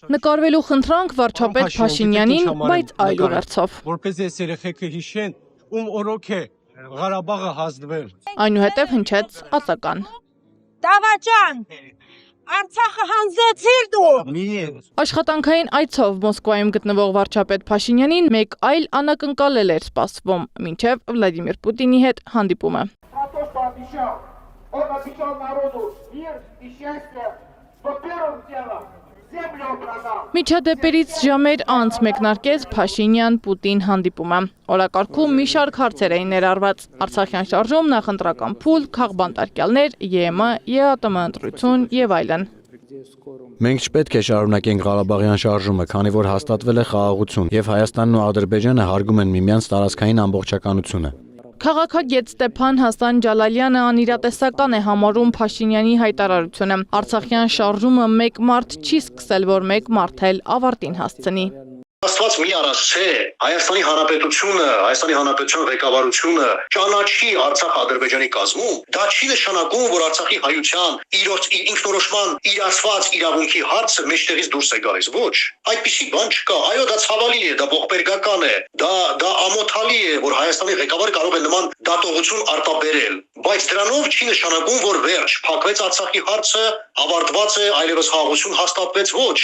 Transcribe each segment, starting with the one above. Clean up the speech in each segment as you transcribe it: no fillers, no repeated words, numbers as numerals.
Նկարվելու խնդրանք վարչապետ Փաշինյանին, բայց այլ ուղերձով։ Որպես այս երեխեքը հիշեն, ում օրոք է Ղարաբաղը հանձնվել։ Այնուհետև հնչեց ածական։ Դավաճան, Արցախը հանձնեցիր դու։ Աշխատանքային այցով Մոսկվայում գտնվող վարչապետ Փաշինյանին մեկ այլ անակնկալել էր սպասվում, մինչև Վլադիմիր Պուտինի հետ հանդիպումը։ Միջադեպերից ժամեր անց մեկնարկեց Փաշինյան-Պուտին հանդիպումը։ Օրակարգում մի շարք հարցեր էին ներառված. Արցախյան շարժում, նախընտրական փուլ, քաղբանտարկյալներ, ԵՄ, ԵԱՏՄ ընտրություն եւ այլն։ Մենք չպետք է շարունակենք Ղարաբաղյան շարժումը, քանի որ հաստատվել է խաղաղություն եւ Հայաստանն ու Ադրբեջանը հարգում են միմյանց տարածքային ամբողջականությունը։ Քաղաքագետ Ստեփան Հասան Ջալալյանը անիրատեսական է համարում Փաշինյանի հայտարարությունը։ Արցախյան շարժումը մեկ մարդ չի սկսել, որ մեկ մարդ էլ ավարտին հասցնի։ Աստված մի արասցե Հայաստանի Հանրապետության ղեկավարությունը ճանաչի Արցախ-Ադրբեջանի կազմում, դա չի նշանակում, որ Արցախի հայության ինքնորոշման իրացված իրավունքի հարցը մեջտեղից դուրս է գալիս։ Ոչ, այդպիսի բան չկա։ Այո, դա ցավալի է, դա ողբերգական է, դա ամոթալի է, որ Հայաստանի ղեկավարը կարող է նման դատողություն արտաբերել, բայց դրանով չի նշանակում, որ վերջ, փակվեց Արցախի հարցը, ավարտված է, այլևս խաղաղություն հաստատվեց, ոչ։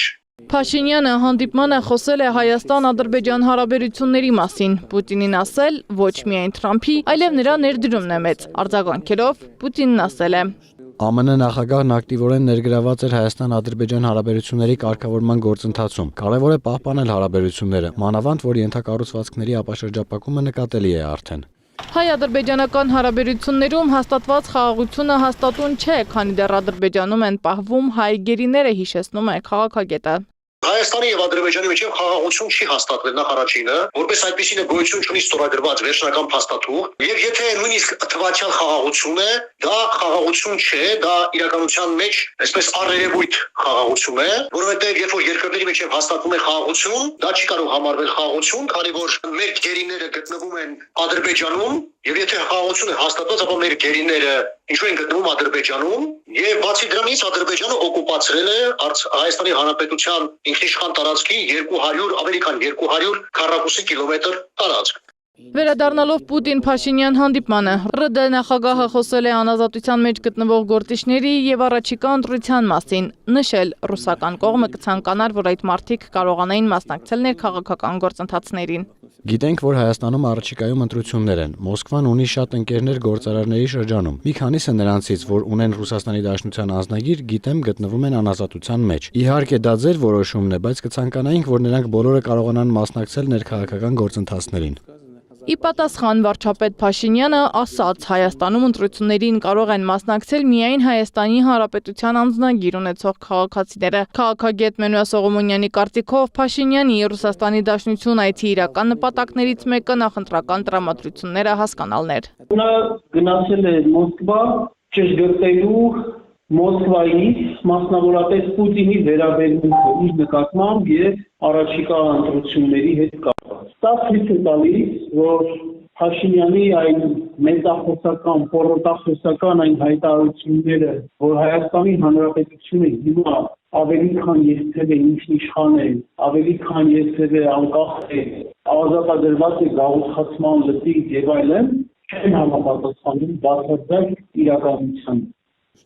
Փաշինյանը հանդիպմանը խոսել է Հայաստան-Ադրբեջան հարաբերությունների մասին։ Պուտինին ասել ոչ միայն Թրամփի, այլև նրա ներդրումն է մեծ։ Արձագանքելով Պուտինն ասել է. ԱՄՆ նախագահն ակտիվորեն ներգրաված էր Հայաստան-Ադրբեջան հարաբերությունների կարգավորման գործընթացում։ Կարևոր է պահպանել հարաբերությունները, մանավանդ որ ենթակառուցվածքների ապաշրջապակումը նկատելի է արդեն։ Հայ-ադրբեջանական հարաբերություններում հաստատված խաղաղությունը հաստատուն չէ, քանի դեռ Ադրբեջանում են պահվում հայ գերիները, հիշեցնում է քաղաքագետը։ Հայաստանի եւ Ադրբեջանի միջև խաղաղություն չի հաստատվել նախ առաջինը, որպես այդպեսին է գոյություն չունի ստորագրված վերջնական փաստաթուղթ, եւ եթե նույնիսկ թվացial խաղաղություն է, դա խաղաղություն չէ, դա իրականության մեջ այսպես առերևույթ խաղաղություն է, որովհետեւ երբ որ երկրների միջև հաստատվում է խաղաղություն, դա չի կարող համարվել խաղաղություն, քանի որ մեր գերիները գտնվում են Ադրբեջանում, եւ եթե խաղաղություն է հաստատված, ապա մեր գերիները ինչու են գտնվում Ադրբեջանում, եւ բացի դրանից Ադրբեջանը օկուպացրել է Հայաստանի Հանրապետության ինքնիշխան տարածքի 200 ավելի քան 200 քառակուսի կիլոմետր տարածք։ Վերադառնալով Պուտին-Փաշինյան հանդիպմանը, ՌԴ նախագահը խոսել է անազատության մեջ գտնվող գործիչների եւ առաջիկա ընտրության մասին, նշել ռուսական կողմը կցանկանար, որ այդ մարդիկ կարողանային մասնակցել ներքաղաքական գործընթացներին։ Գիտենք, որ Հայաստանում առաջիկայում ընտրություններ են։ Մոսկվան ունի շատ ընկերներ գործարարների շրջանում։ Մի քանիսը նրանցից, որ ունեն Ռուսաստանի Դաշնության անձնագիր, գիտեմ, գտնվում են անազատության մեջ։ Իհարկե դա ձեր որոշումն է, բայց կցանկանայինք, որ նրանք բոլորը կարողանան մասնակցել ներքաղաքական գործընթացներին։ Ի պատասխան վարչապետ Փաշինյանը ասաց, Հայաստանում ընտրություններին կարող են մասնակցել միայն Հայաստանի Հանրապետության անձնագիր ունեցող քաղաքացիները։ Քաղաքագետ Մենուա Սողոմոնյանի կարծիքով Փաշինյանի Ռուսաստանի Դաշնություն այցի իրական նպատակներից մեկը նախընտրական տրամադրությունները հասկանալն էր։ Նա գնացել է Մոսկվա ճշգրտելու Մոսկվայից մասնավորապես Պուտինի վերաբերմունքը իր նկատմամբ եւ առաջիկա ընտրությունների հետ կապված։ Դա ցույց է տալիս, որ Փաշինյանի այն մետախոսական, պորոտախոսական այն հայտարարությունները, որ Հայաստանի Հանրապետությունը հիմա ավելի քան երբևէ ինքնիշխան է, ավելի քան երբևէ անկախ է, ազատագրված է գաղութացման լծից եւ այլն, չեն համապատասխանում բացարձակ իրականությանը։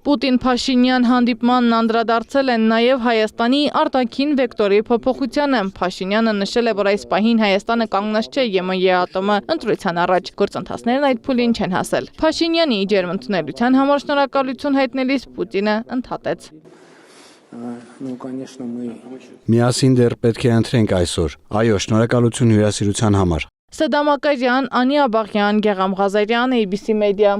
Պուտին-Փաշինյան հանդիպմանն անդրադարձել են նաև Հայաստանի արտաքին վեկտորի փոփոխությանը։ Փաշինյանը նշել է, որ այս պահին Հայաստանը կանգնած չէ ԵՄ-ԵԱՏՄ ընտրության առաջ, գործընթացներն այդ փուլին չեն հասել։ Փաշինյանի ջերմ ընդունելության համար շնորհակալություն հայտնելիս Պուտինը ընդհատեց. Միասին դեռ պետք է ընտրենք այսօր։ Այո, շնորհակալություն հյուրասիրության համար։ Սեդամ Ակարյան, Անի Աբաղյան, Գեղամ Ղազարյան, ABC Media։